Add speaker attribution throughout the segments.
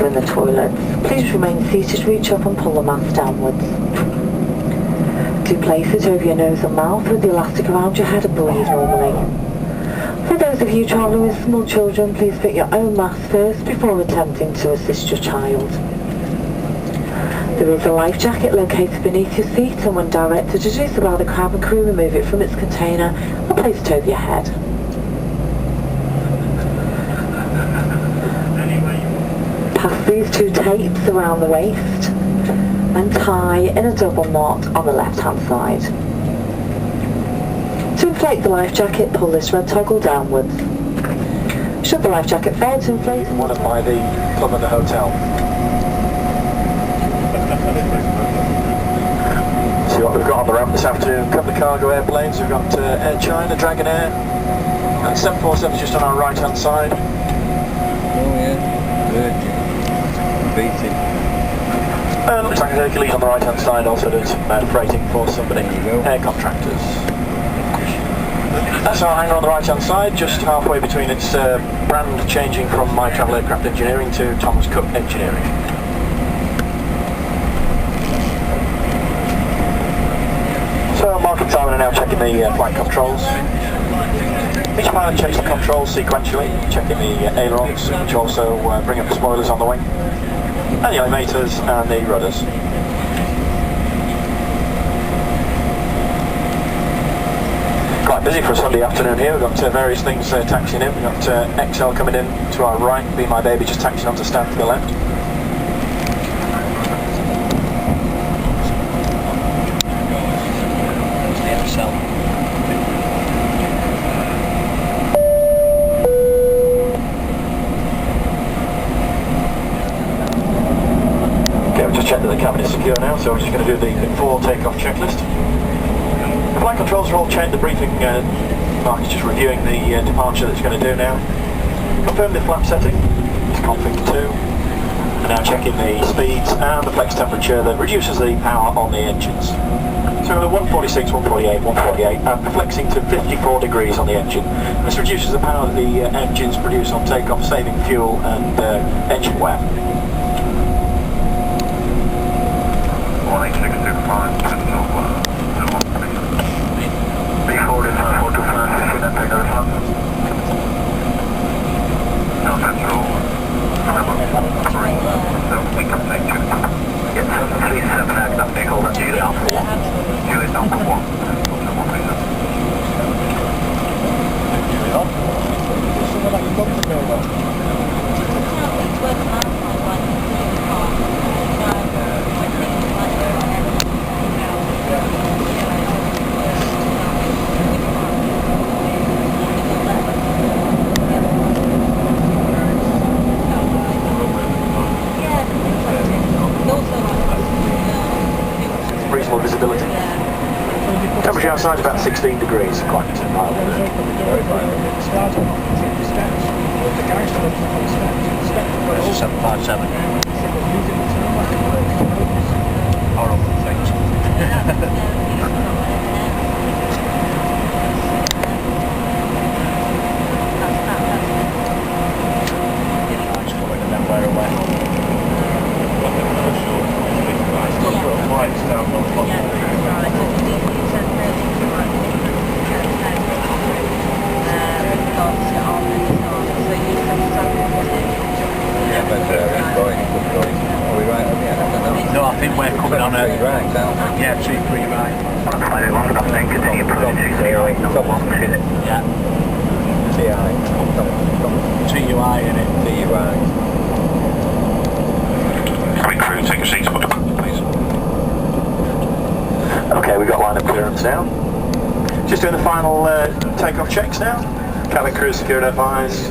Speaker 1: are in the toilets, please remain seated, reach up and pull the mask downwards. Do place it over your nose and mouth with the elastic around your head and breathe normally. For those of you travelling with small children, please fit your own mask first before attempting to assist your child. There is a life jacket located beneath your seat, and when directed to do so by the cabin crew, remove it from its container and place it over your head. Pass these 2 tapes around the waist and tie in a double knot on the left hand side. To inflate the life jacket, pull this red toggle downwards. Should the life jacket fail to inflate,
Speaker 2: one up by the club and the hotel. See what we've got on the ramp this afternoon. A couple of cargo airplanes. We've got Air China, Dragonair, and 747 just on our right hand side.
Speaker 3: Oh yeah, good. Beating.
Speaker 2: Looks like Hercules on the right hand side, also doing some freighting for somebody. Air contractors. That's our hangar on the right hand side, just halfway between its brand changing from My Travel Aircraft Engineering to Thomas Cook Engineering. So Mark and Simon are now checking the flight controls. Each pilot checks the controls sequentially, checking the ailerons, which also bring up the spoilers on the wing, and the elevators and the rudders. Quite busy for a Sunday afternoon here. We've got various things taxiing in. We've got XL coming in to our right, Be My Baby just taxiing onto stand to the left. Okay, we've just checked that the cabin is secure now, so we're just going to do the before takeoff checklist. The flight controls are all checked. The briefing Mark is just reviewing the departure that it's going to do now. Confirm the flap setting, it's config 2. And now checking the speeds and the flex temperature that reduces the power on the engines. So the 146, 148, 148, and flexing to 54 degrees on the engine. This reduces the power that the engines produce on takeoff, saving fuel and engine wear.
Speaker 4: 18625, B4 is 425, 15 and take our time. No central, so we can take you. Get 737 aircraft, take hold of Julie Alpha 1. Julie Alpha 1.
Speaker 2: Reasonable visibility. Temperature outside is about 16 degrees, quite mild.
Speaker 3: Where's the 757? Horrible things. No, I think we're coming on a... Yeah, 2-3 right.
Speaker 4: Continue approaching 08 number 1.
Speaker 3: Yeah. TUI in it.
Speaker 4: TUI. Cabin crew, take your seats, please.
Speaker 2: Okay, we've got line-up clearance now. Just doing the final takeoff checks now. Cabin crew secured FIs.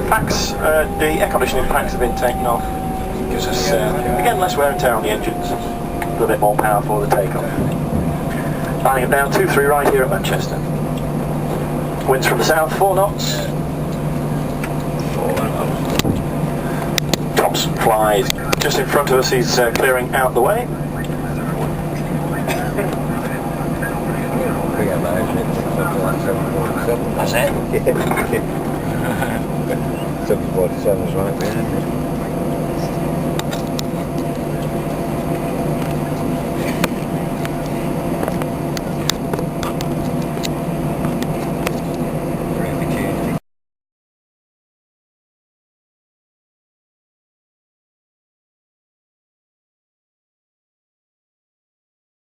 Speaker 2: Packs, the air conditioning packs have been taken off. Gives us, again, less wear and tear on the engines. A little bit more power for the takeoff. Lining up down 2-3 right here at Manchester. Winds from the south, 4 knots. Thompson flies just in front of us. He's clearing out the way.
Speaker 3: That's it?
Speaker 4: 747's right there.